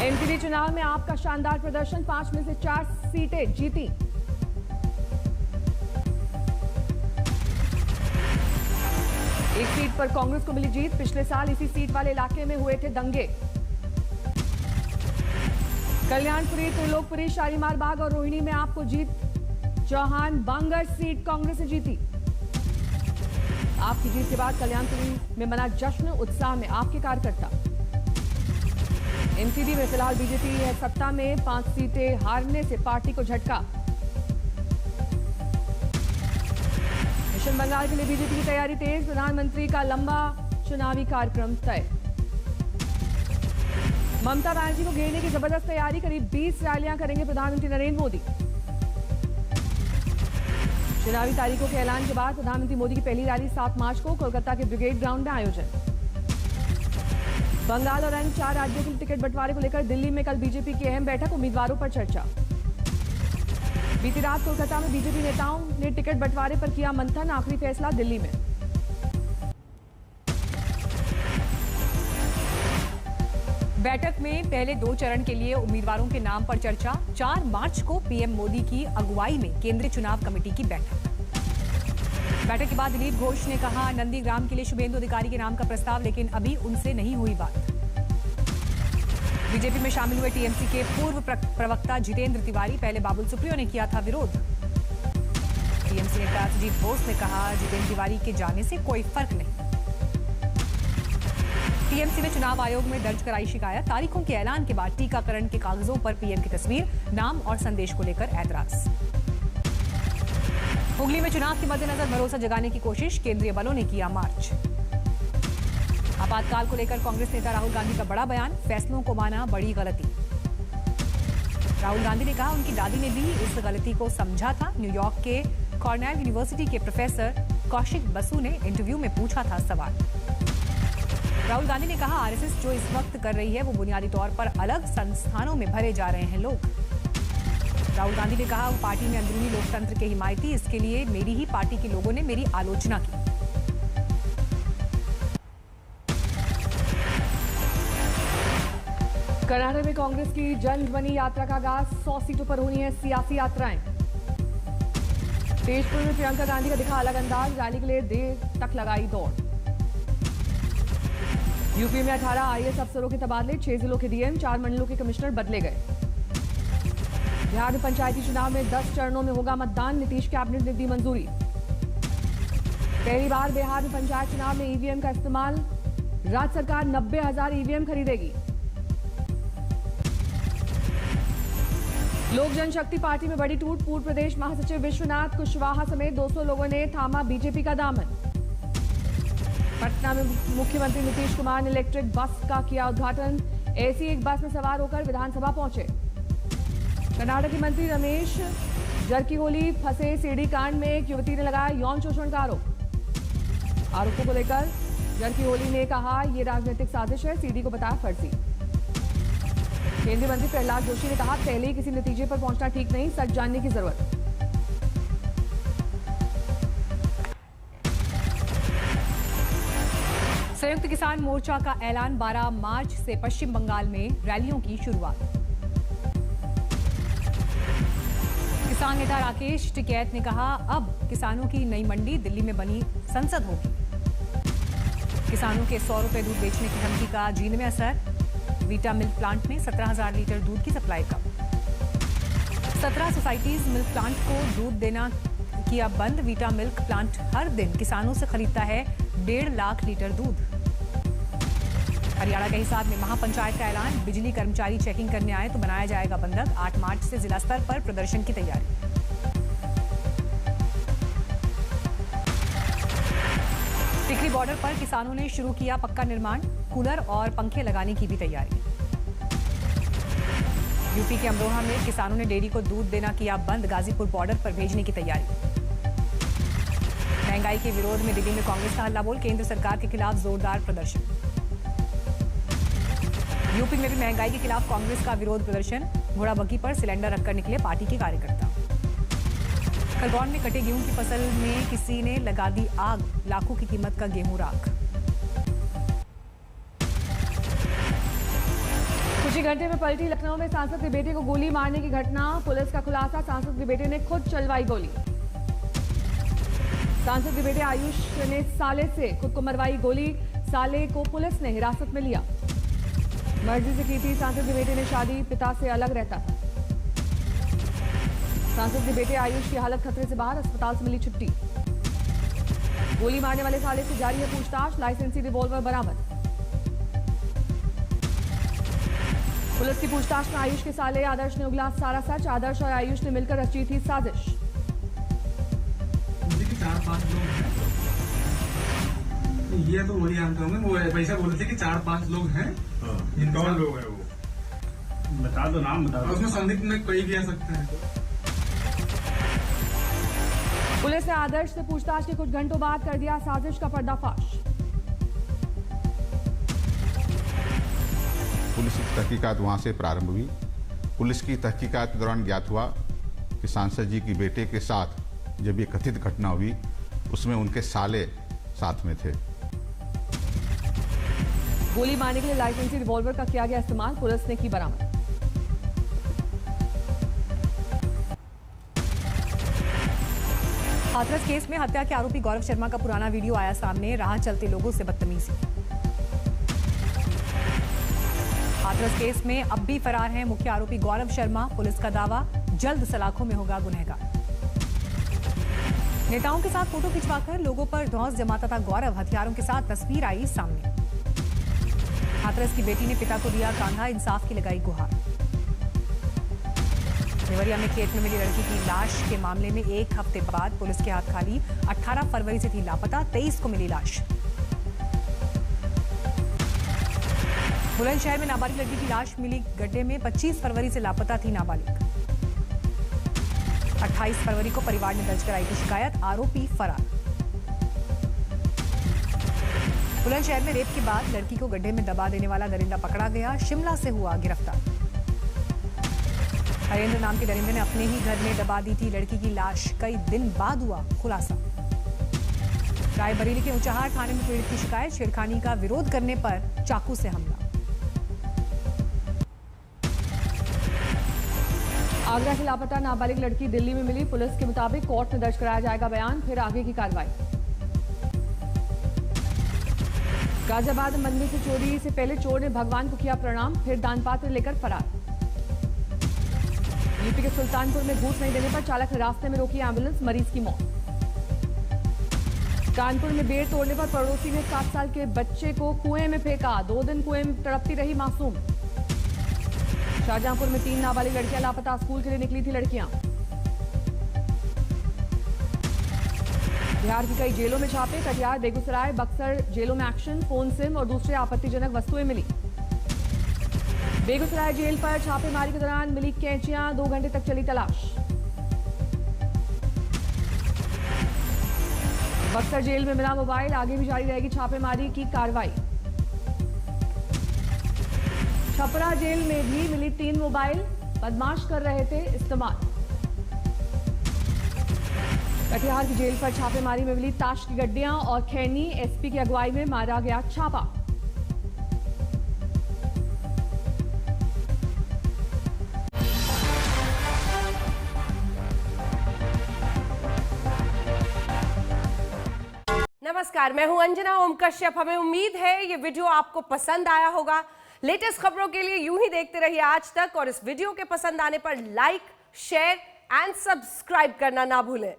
MCD चुनाव में आपका शानदार प्रदर्शन, 5 में से 4 सीटें जीती। एक सीट पर कांग्रेस को मिली जीत। पिछले साल इसी सीट वाले इलाके में हुए थे दंगे। कल्याणपुरी, त्रिलोकपुरी, शालीमार बाग और रोहिणी में आपको जीत। चौहान बांगर सीट कांग्रेस ने जीती। आपकी जीत के बाद कल्याणपुरी में मना जश्न, उत्साह में आपके कार्यकर्ता। एमसीडी में फिलहाल बीजेपी है सत्ता में, 5 सीटें हारने से पार्टी को झटका। पश्चिम बंगाल के लिए बीजेपी की तैयारी तेज, प्रधानमंत्री का लंबा चुनावी कार्यक्रम तय। ममता बनर्जी को घेरने की जबरदस्त तैयारी, करीब 20 रैलियां करेंगे प्रधानमंत्री नरेंद्र मोदी। चुनावी तारीखों के ऐलान के बाद प्रधानमंत्री मोदी की पहली रैली 7 मार्च को कोलकाता के ब्रिगेड ग्राउंड में आयोजन। बंगाल और अन्य 4 राज्यों के लिए टिकट बंटवारे को लेकर दिल्ली में कल बीजेपी की अहम बैठक, उम्मीदवारों पर चर्चा। बीती रात कोलकाता में बीजेपी नेताओं ने टिकट बंटवारे पर किया मंथन, आखिरी फैसला दिल्ली में। बैठक में पहले 2 चरण के लिए उम्मीदवारों के नाम पर चर्चा। 4 मार्च को पीएम मोदी की अगुवाई में केंद्रीय चुनाव कमेटी की बैठक। बैठक के बाद दिलीप घोष ने कहा, नंदीग्राम के लिए शुभेंदु अधिकारी के नाम का प्रस्ताव, लेकिन अभी उनसे नहीं हुई बात। बीजेपी में शामिल हुए टीएमसी के पूर्व प्रवक्ता जितेंद्र तिवारी, पहले बाबुल सुप्रियो ने किया था विरोध। टीएमसी नेता सुजीत बोस ने कहा, जितेंद्र तिवारी के जाने से कोई फर्क नहीं। टीएमसी ने चुनाव आयोग में दर्ज कराई शिकायत, तारीखों के ऐलान के बाद टीकाकरण के कागजों पर पीएम की तस्वीर, नाम और संदेश को लेकर ऐतराज। हुगली में चुनाव के मद्देनजर भरोसा जगाने की कोशिश, केंद्रीय बलों ने किया मार्च। आपातकाल को लेकर कांग्रेस नेता राहुल गांधी का बड़ा बयान, फैसलों को माना बड़ी गलती। राहुल गांधी ने कहा, उनकी दादी ने भी इस गलती को समझा था। न्यूयॉर्क के कॉर्नेल यूनिवर्सिटी के प्रोफेसर कौशिक बसु ने इंटरव्यू में पूछा था सवाल। राहुल गांधी ने कहा, आरएसएस जो इस वक्त कर रही है वो बुनियादी तौर पर अलग संस्थानों में भरे जा रहे हैं लोग। राहुल गांधी ने कहा, वो पार्टी में अंदरूनी लोकतंत्र के हिमायती, इसके लिए मेरी ही पार्टी के लोगों ने मेरी आलोचना की। कर्नाटक में कांग्रेस की जनध्वनि यात्रा का आगाज, 100 सीटों पर होनी है सियासी यात्राएं। तेजपुर में प्रियंका गांधी का दिखा अलग अंदाज, रैली के लिए देर तक लगाई दौड़। यूपी में 18 आईएएस अफसरों के तबादले, 6 जिलों के डीएम, 4 मंडलों के कमिश्नर बदले गए। बिहार में पंचायती चुनाव में 10 चरणों में होगा मतदान, नीतीश कैबिनेट ने दी मंजूरी। पहली बार बिहार में पंचायत चुनाव में ईवीएम का इस्तेमाल, राज्य सरकार 90,000 ईवीएम खरीदेगी। लोक जनशक्ति पार्टी में बड़ी टूट, पूर्व प्रदेश महासचिव विश्वनाथ कुशवाहा समेत 200 लोगों ने थामा बीजेपी का दामन। पटना में मुख्यमंत्री नीतीश कुमार ने इलेक्ट्रिक बस का किया उद्घाटन, ऐसी एक बस में सवार होकर विधानसभा पहुंचे। कर्नाटक के मंत्री रमेश जरकीहोली फंसे सीडी कांड में एक युवती ने लगाया यौन शोषण का आरोप। आरोपों को लेकर जरकीहोली ने कहा, यह राजनीतिक साजिश है, सीडी को बताया फर्जी। केंद्रीय मंत्री प्रहलाद जोशी ने कहा, पहले ही किसी नतीजे पर पहुंचना ठीक नहीं, सच जानने की जरूरत। संयुक्त किसान मोर्चा का ऐलान, 12 मार्च से पश्चिम बंगाल में रैलियों की शुरुआत। किसान नेता राकेश टिकैत ने कहा, अब किसानों की नई मंडी दिल्ली में बनी संसद होगी। किसानों के 100 रुपए दूध बेचने की धमकी का जींद में असर, वीटा मिल्क प्लांट में 17,000 लीटर दूध की सप्लाई कम। 17 सोसाइटीज मिल्क प्लांट को दूध देना किया बंद। वीटा मिल्क प्लांट हर दिन किसानों से खरीदता है 1.5 लाख लीटर दूध। हरियाणा के हिसार में महापंचायत का ऐलान, बिजली कर्मचारी चेकिंग करने आए तो बनाया जाएगा बंधक। 8 मार्च से जिला स्तर पर प्रदर्शन की तैयारी। टिकरी बॉर्डर पर किसानों ने शुरू किया पक्का निर्माण, कूलर और पंखे लगाने की भी तैयारी। यूपी के अमरोहा में किसानों ने डेयरी को दूध देना किया बंद, गाजीपुर बॉर्डर पर भेजने की तैयारी। महंगाई के विरोध में दिल्ली में कांग्रेस का हल्ला बोल, केंद्र सरकार के खिलाफ जोरदार प्रदर्शन। यूपी में भी महंगाई के खिलाफ कांग्रेस का विरोध प्रदर्शन, घोड़ाबग्गी पर सिलेंडर रखकर निकले पार्टी के कार्यकर्ता। खरगोन में कटे गेहूं की फसल में किसी ने लगा दी आग, लाखों की कीमत का गेहूं राख। कुछ ही घंटे में पलटी लखनऊ में सांसद के बेटे को गोली मारने की घटना। पुलिस का खुलासा, सांसद के बेटे ने खुद चलवाई गोली। सांसद के बेटे आयुष ने साले से खुद को मरवाई गोली। साले को पुलिस ने हिरासत में लिया। मर्जी से की थी सांसद के बेटे ने शादी, पिता से अलग रहता था। सांसद के बेटे आयुष की हालत खतरे से बाहर, अस्पताल से मिली छुट्टी। गोली मारने वाले साले से जारी है पूछताछ, लाइसेंसी रिवॉल्वर बरामद। पुलिस की पूछताछ में आयुष के साले आदर्श ने उगला सारा सच। आदर्श और आयुष ने मिलकर रची थी साजिश। 4-5 लोग हैं, ये तो वही जानते होंगे। वो वैसा बोले थे कि 4-5 लोग हैं। कौन लोग हैं वो? बता दो, नाम बता दो। उसमें संदिग्ध में कोई भी आ सकते हैं। पुलिस ने आदर्श से पूछताछ के कुछ घंटों बाद कर दिया साजिश का पर्दाफाश। पुलिस की तहकीकात वहां से प्रारंभ हुई। पुलिस की तहकीकात के दौरान ज्ञात हुआ कि सांसद जी के बेटे के साथ जब ये कथित घटना हुई, उसमें उनके साले साथ में थे। गोली मारने के लिए लाइसेंसी रिवॉल्वर का किया गया इस्तेमाल, पुलिस ने की बरामद। हाथरस केस में हत्या के आरोपी गौरव शर्मा का पुराना वीडियो आया सामने। राह चलते लोगों से बदतमीजी। हाथरस केस में अब भी फरार है मुख्य आरोपी गौरव शर्मा। पुलिस का दावा, जल्द सलाखों में होगा गुनहगार। नेताओं के साथ फोटो खिंचवाकर लोगों पर धौंस जमाता था गौरव। हथियारों के साथ तस्वीर आई सामने। हाथरस की बेटी ने पिता को दिया कांधा, इंसाफ की लगाई गुहार। देवरिया में खेत में मिली लड़की की लाश के मामले में 1 हफ्ते बाद पुलिस के हाथ खाली। 18 फरवरी से थी लापता, 23 को मिली लाश। बुलंदशहर में नाबालिग लड़की की लाश मिली गड्ढे में। 25 फरवरी से लापता थी नाबालिग। 28 फरवरी को परिवार ने दर्ज कराई थी शिकायत, आरोपी फरार। बुलंदशहर में रेप के बाद लड़की को गड्ढे में दबा देने वाला दरिंदा पकड़ा गया। शिमला से हुआ गिरफ्तार। हरेंद्र नाम के दरिंदे ने अपने ही घर में दबा दी थी लड़की की लाश। कई दिन बाद हुआ खुलासा। रायबरेली के ऊंचाहार थाने में पीड़ित की शिकायत, छेड़खानी का विरोध करने पर चाकू से हमला। आगरा की लापता नाबालिग लड़की दिल्ली में मिली। पुलिस के मुताबिक कोर्ट में दर्ज कराया जाएगा बयान, फिर आगे की कार्रवाई। गाजियाबाद में मंदिर से चोरी से पहले चोर ने भगवान को किया प्रणाम, फिर दान पात्र लेकर फरार। यूपी के सुल्तानपुर में घूस नहीं देने पर चालक ने रास्ते में रोकी एम्बुलेंस, मरीज की मौत। कानपुर में बेड़ तोड़ने पर पड़ोसी ने 7 साल के बच्चे को कुएं में फेंका। 2 दिन कुएं में तड़पती रही मासूम। शाहजहांपुर में 3 नाबालिग लड़कियां लापता, स्कूल के लिए निकली थी लड़कियां। बिहार की कई जेलों में छापे, कटिहार, बेगूसराय, बक्सर जेलों में एक्शन, फोन, सिम और दूसरे आपत्तिजनक वस्तुएं मिली। बेगूसराय जेल पर छापेमारी के दौरान मिली कैंचियां, 2 घंटे तक चली तलाश। बक्सर जेल में मिला मोबाइल, आगे भी जारी रहेगी छापेमारी की कार्रवाई। छपरा जेल में भी मिली 3 मोबाइल, बदमाश कर रहे थे इस्तेमाल। कटिहार की जेल पर छापेमारी में मिली ताश की गड्डियां और खैनी, एसपी की अगुवाई में मारा गया छापा। नमस्कार, मैं हूं अंजना ओम कश्यप। हमें उम्मीद है ये वीडियो आपको पसंद आया होगा। लेटेस्ट खबरों के लिए यूं ही देखते रहिए आज तक, और इस वीडियो के पसंद आने पर लाइक, शेयर एंड सब्सक्राइब करना ना भूलें।